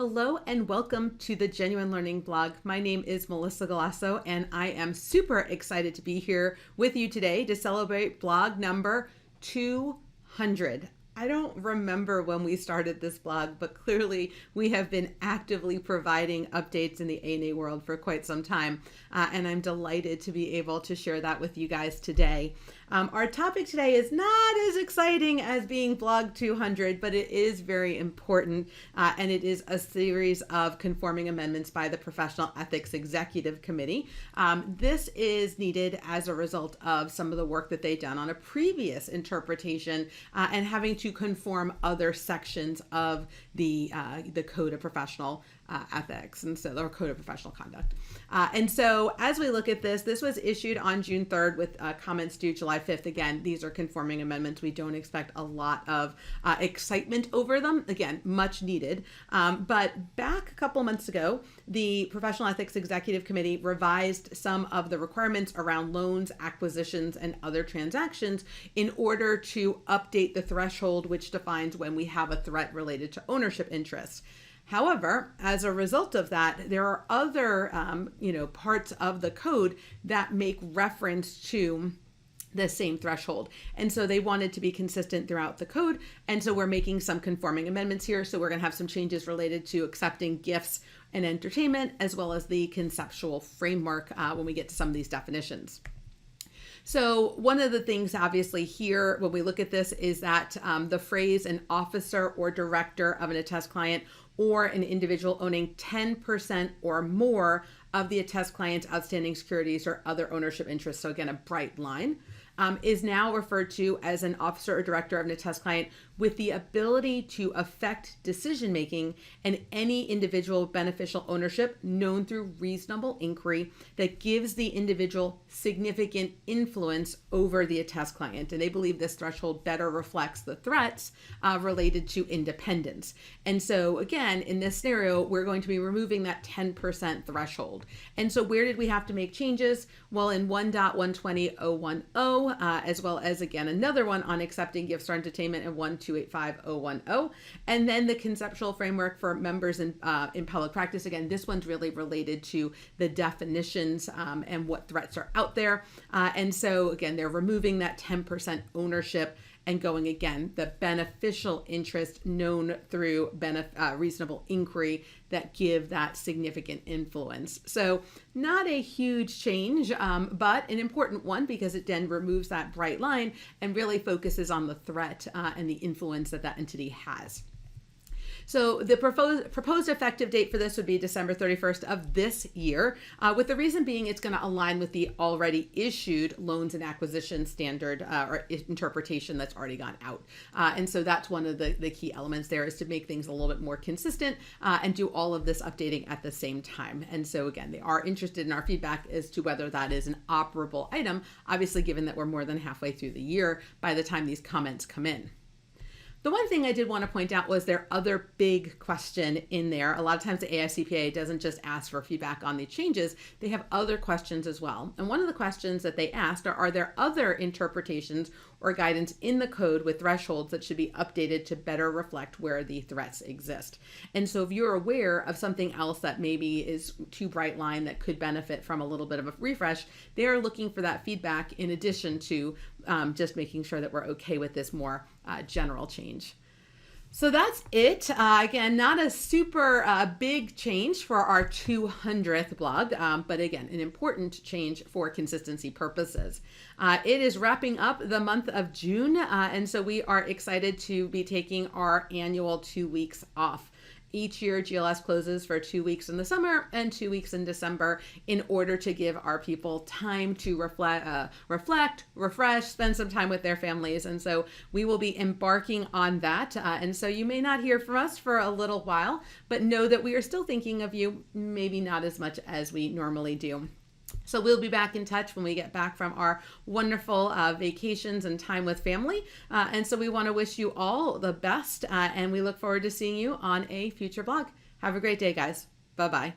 Hello and welcome to the Genuine Learning blog. My name is Melissa Galasso and I am super excited to be here with you today to celebrate blog number 200. I don't remember when we started this blog, but clearly we have been actively providing updates in the ANA world for quite some time, and I'm delighted to be able to share that with you guys today. Our topic today is not as exciting as being blog 200, but it is very important, and it is a series of conforming amendments by the Professional Ethics Executive Committee. This is needed as a result of some of the work that they've done on a previous interpretation and having to conform other sections of the Code of Professional Ethics, and so, or Code of Professional Conduct. And so as we look at this was issued on June 3rd with comments due July 5th. Again, these are conforming amendments. We don't expect a lot of excitement over them. Again, much needed. But back a couple months ago, the Professional Ethics Executive Committee revised some of the requirements around loans, acquisitions, and other transactions in order to update the threshold, which defines when we have a threat related to ownership interests. However, as a result of that, there are other, parts of the code that make reference to the same threshold. And so they wanted to be consistent throughout the code. And so we're making some conforming amendments here. So we're going to have some changes related to accepting gifts and entertainment, as well as the conceptual framework when we get to some of these definitions. So one of the things obviously here when we look at this is that the phrase an officer or director of an attest client or an individual owning 10% or more of the attest client's outstanding securities or other ownership interests, so again, a bright line, is now referred to as an officer or director of an attest client with the ability to affect decision-making and any individual beneficial ownership known through reasonable inquiry that gives the individual significant influence over the attest client. And they believe this threshold better reflects the threats related to independence. And so again, in this scenario, we're going to be removing that 10% threshold. And so where did we have to make changes? Well, in 1.120.010, as well as again, another one on accepting gifts or entertainment in 1.285.010. And then the conceptual framework for members in public practice. Again, this one's really related to the definitions and what threats are out there. And so again, they're removing that 10% ownership and going again, the beneficial interest known through reasonable inquiry that give that significant influence. So not a huge change, but an important one because it then removes that bright line and really focuses on the threat and the influence that that entity has. So the proposed effective date for this would be December 31st of this year, with the reason being it's going to align with the already issued loans and acquisition standard or interpretation that's already gone out. And so that's one of the key elements there is to make things a little bit more consistent and do all of this updating at the same time. And so again, they are interested in our feedback as to whether that is an operable item, obviously given that we're more than halfway through the year by the time these comments come in. The one thing I did want to point out was their other big question in there. A lot of times the AICPA doesn't just ask for feedback on the changes, they have other questions as well. And one of the questions that they asked are there other interpretations or guidance in the code with thresholds that should be updated to better reflect where the threats exist? And so if you're aware of something else that maybe is too bright line that could benefit from a little bit of a refresh, they're looking for that feedback in addition to just making sure that we're okay with this more general change. So that's it. Again, not a super big change for our 200th blog, but again, an important change for consistency purposes. It is wrapping up the month of June, and so we are excited to be taking our annual 2 weeks off. Each year, GLS closes for 2 weeks in the summer and 2 weeks in December in order to give our people time to reflect, refresh, spend some time with their families. And so we will be embarking on that. And so you may not hear from us for a little while, but know that we are still thinking of you, maybe not as much as we normally do. So we'll be back in touch when we get back from our wonderful vacations and time with family. And so we want to wish you all the best, and we look forward to seeing you on a future blog. Have a great day, guys. Bye-bye.